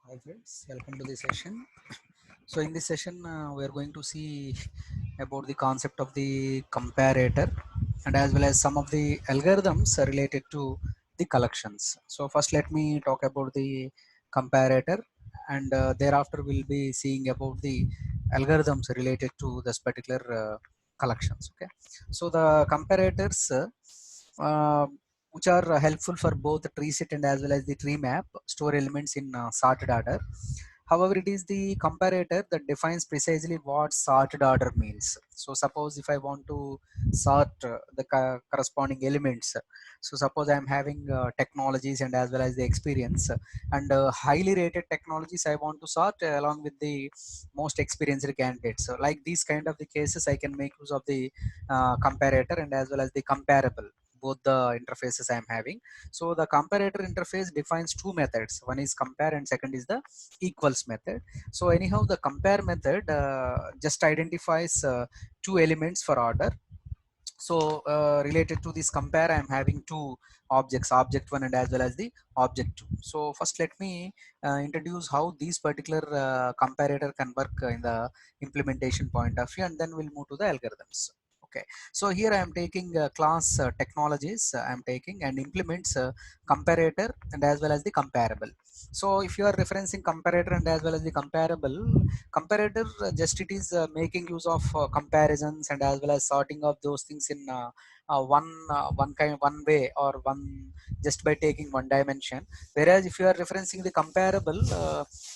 Hi friends, welcome to the session. So in this session, we are going to see about the concept of the comparator and as well as some of the algorithms related to the collections. So first, let me talk about the comparator, and thereafter we'll be seeing about the algorithms related to this particular collections. Okay. So the comparators. Uh, which are helpful for both the tree set and as well as the tree map store elements in sorted order. However, it is the comparator that defines precisely what sorted order means. So suppose if I want to sort the corresponding elements, so suppose I am having technologies and as well as the experience, and highly rated technologies I want to sort along with the most experienced candidates. So like these kind of the cases I can make use of the comparator and as well as the comparable, both the interfaces I am having. So the comparator interface defines two methods. One is compare and second is the equals method. So anyhow, the compare method just identifies two elements for order. So related to this compare, I am having two objects, object one and as well as the object two. So first let me introduce how these particular comparator can work in the implementation point of view, and then we'll move to the algorithms. Okay, so here I am taking class technologies, I am taking and implements comparator and as well as the comparable. So if you are referencing comparator and as well as the comparable, comparator just it is making use of comparisons and as well as sorting of those things in one way or one, just by taking one dimension. Whereas if you are referencing the comparable,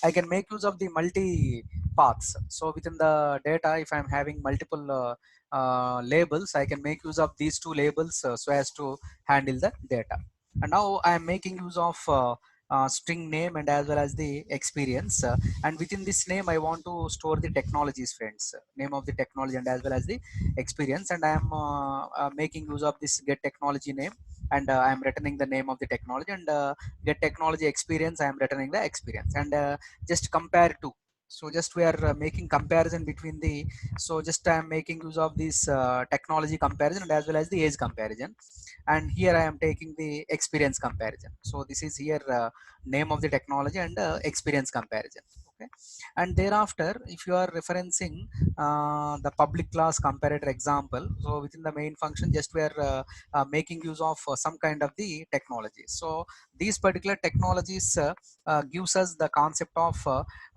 I can make use of the multi paths. So within the data, if I'm having multiple labels, I can make use of these two labels so as to handle the data. And now I am making use of string name and as well as the experience, and within this name I want to store the technologies, friends, name of the technology and as well as the experience. And I am making use of this get technology name, and I am returning the name of the technology, and get technology experience, I am returning the experience, and just compare to. So just we are making comparison between the, so just I am making use of this technology comparison and as well as the age comparison. And here I am taking the experience comparison. So this is here name of the technology and experience comparison. Okay, and thereafter if you are referencing the public class comparator example, so within the main function just we are making use of some kind of the technology. So these particular technologies gives us the concept of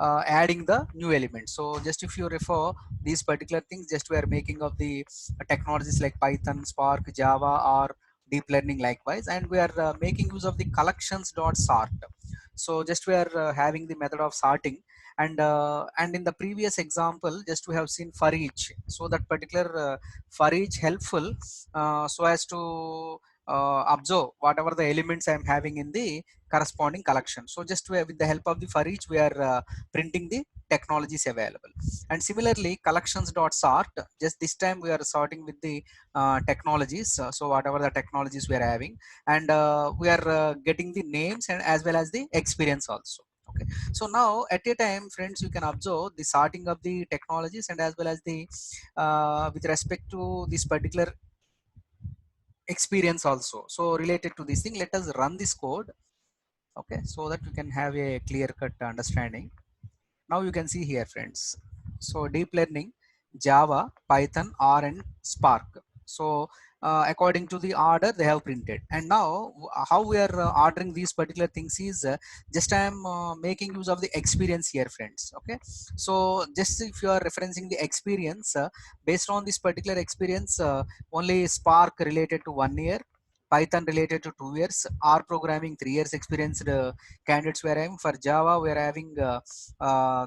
adding the new elements. So just if you refer these particular things, just we are making of the technologies like Python, Spark, Java, or deep learning likewise, and we are making use of the collections dot sort. So just we are having the method of sorting, and in the previous example just we have seen for each. So that particular for each helpful so as to observe whatever the elements I am having in the corresponding collection. So just with the help of the for each we are printing the technologies available. And similarly collections dot sort, just this time we are sorting with the technologies, so whatever the technologies we are having, and we are getting the names and as well as the experience also. Okay, so now at a time, friends, you can observe the sorting of the technologies and as well as the with respect to this particular experience also. So related to this thing, let us run this code. Okay, so that you can have a clear cut understanding. Now you can see here, friends. So deep learning, Java, Python, R, and Spark. So according to the order they have printed. And now how we are ordering these particular things is just I am making use of the experience here, friends. Okay, so just if you are referencing the experience, based on this particular experience, only Spark related to 1 year, Python related to 2 years, R programming 3 years experienced candidates were having. For Java we are having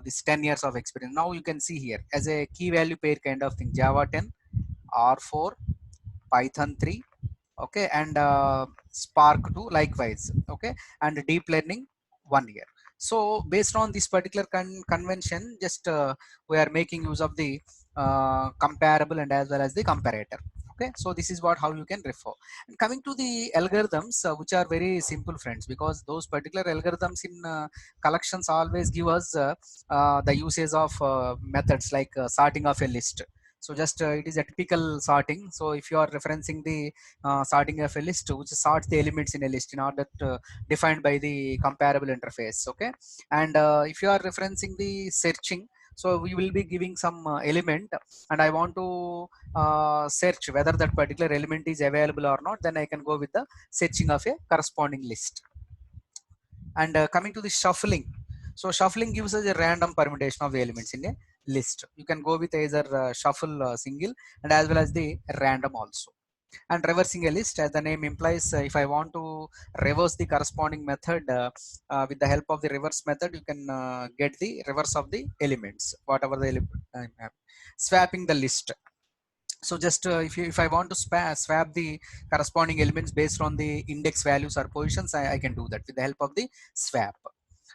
this 10 years of experience. Now you can see here as a key value pair kind of thing, Java 10, R4, Python 3. Okay, and Spark 2 likewise. Okay, and deep learning 1 year. So based on this particular convention, just we are making use of the comparable and as well as the comparator. Okay, so this is what how you can refer. And coming to the algorithms, which are very simple, friends, because those particular algorithms in collections always give us the usage of methods like sorting of a list. So just it is a typical sorting. So if you are referencing the sorting of a list which sorts the elements in a list in order to defined by the comparable interface. Okay, and if you are referencing the searching, so we will be giving some element, and I want to search whether that particular element is available or not, then I can go with the searching of a corresponding list. And coming to the shuffling, so shuffling gives us a random permutation of the elements in a list. You can go with either shuffle single and as well as the random also. And reversing a list, as the name implies, if I want to reverse the corresponding method, with the help of the reverse method, you can get the reverse of the elements whatever the element I'm having. Swapping the list, so just if I want to swap the corresponding elements based on the index values or positions, I can do that with the help of the swap.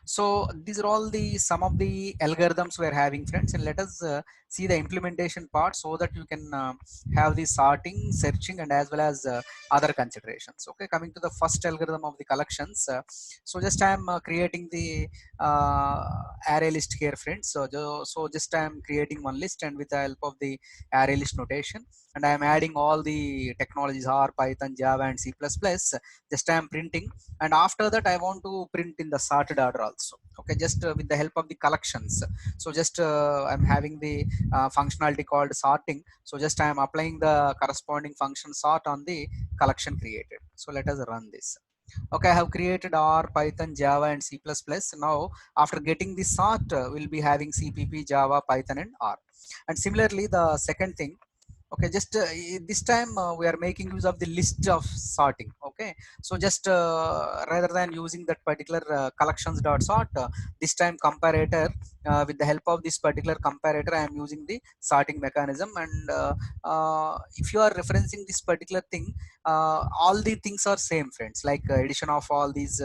So these are all the some of the algorithms we're having, friends, and let us see the implementation part so that you can have the sorting, searching, and as well as other considerations. Okay, coming to the first algorithm of the collections, so just I'm creating the uh, array list here, friends. So just I'm creating one list, and with the help of the array list notation, and I'm adding all the technologies R, Python, Java, and C++. Just I'm printing, and after that I want to print in the sorted order also. Okay, just with the help of the collections. So just I'm having the functionality called sorting. So just I am applying the corresponding function sort on the collection created. So let us run this. Okay, I have created R, Python, Java, and C++. Now after getting the sort, we'll be having CPP, Java, Python, and R. And similarly the second thing, okay, just this time we are making use of the list of sorting. Okay, so just rather than using that particular collections dot sort, this time comparator, with the help of this particular comparator I am using the sorting mechanism. And if you are referencing this particular thing, all the things are same, friends, like addition of all these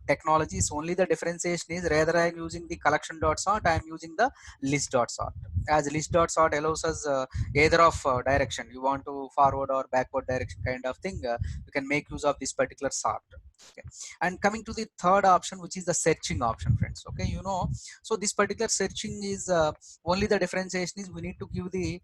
technologies. Only the differentiation is, rather I am using the collection dot sort, I am using the list dot sort. As list dot sort allows us either of direction, you want to forward or backward direction kind of thing, you can make use of this particular sort. Okay, and coming to the third option, which is the searching option, friends. Okay, you know, so this particular searching is only the differentiation is we need to give the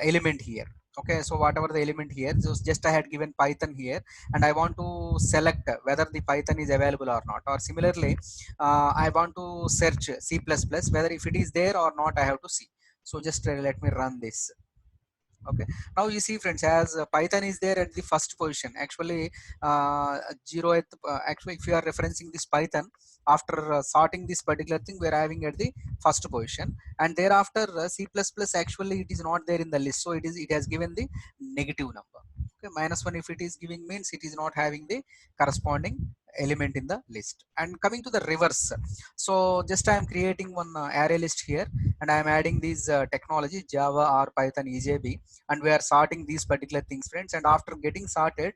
element here. Okay, so whatever the element here, just I had given Python here, and I want to select whether the Python is available or not. Or similarly, I want to search C++, whether if it is there or not, I have to see. So just let me run this. Okay, now you see, friends, as Python is there at the first position, actually zeroth, actually if you are referencing this Python, after sorting this particular thing, we are having at the first position, and thereafter C++ actually it is not there in the list, so it has given the negative number. Okay, -1 if it is giving means it is not having the corresponding element in the list. And coming to the reverse, so just I am creating one array list here, and I am adding these technologies Java or Python EJB, and we are sorting these particular things, friends. And after getting sorted,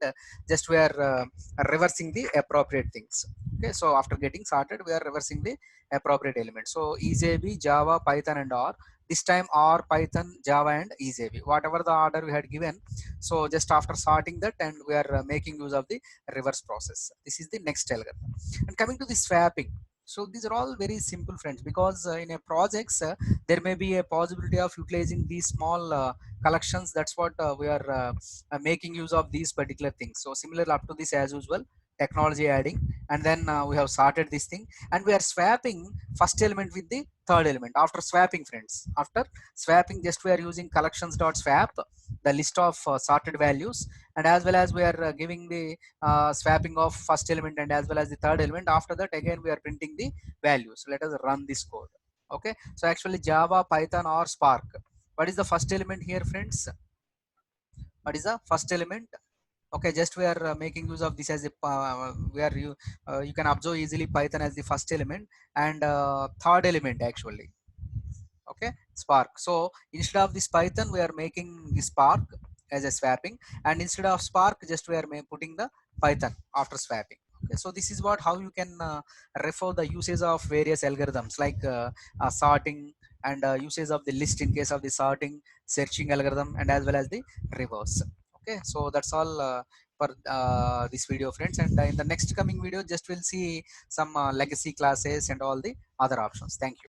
just we are reversing the appropriate things. Okay, so after getting sorted, we are reversing the appropriate elements. So EJB, Java, Python, and R. This time R, Python, Java, and EJB, whatever the order we had given. So just after sorting that, and we are making use of the reverse process. This is the next algorithm. And coming to the swapping, so these are all very simple, friends, because in a projects there may be a possibility of utilizing these small collections. That's what we are making use of these particular things. So similar up to this as usual, technology adding, and then we have sorted this thing, and we are swapping first element with the third element. After swapping, friends, after swapping, just we are using collections dot swap, the list of sorted values, and as well as we are giving the swapping of first element and as well as the third element. After that, again we are printing the values. So let us run this code. Okay, so actually Java, Python, or Spark, what is the first element here, friends? What is the first element? Okay, just we are making use of this as a where you can observe easily Python as the first element, and third element actually. Okay, Spark. So instead of this Python, we are making the Spark as a swapping, and instead of Spark, just we are putting the Python after swapping. Okay, so this is what how you can refer the uses of various algorithms, like sorting, and usage of the list in case of the sorting, searching algorithm, and as well as the reverse. Okay, so that's all for this video, friends, and in the next coming video, just we'll see some legacy classes and all the other options. Thank you.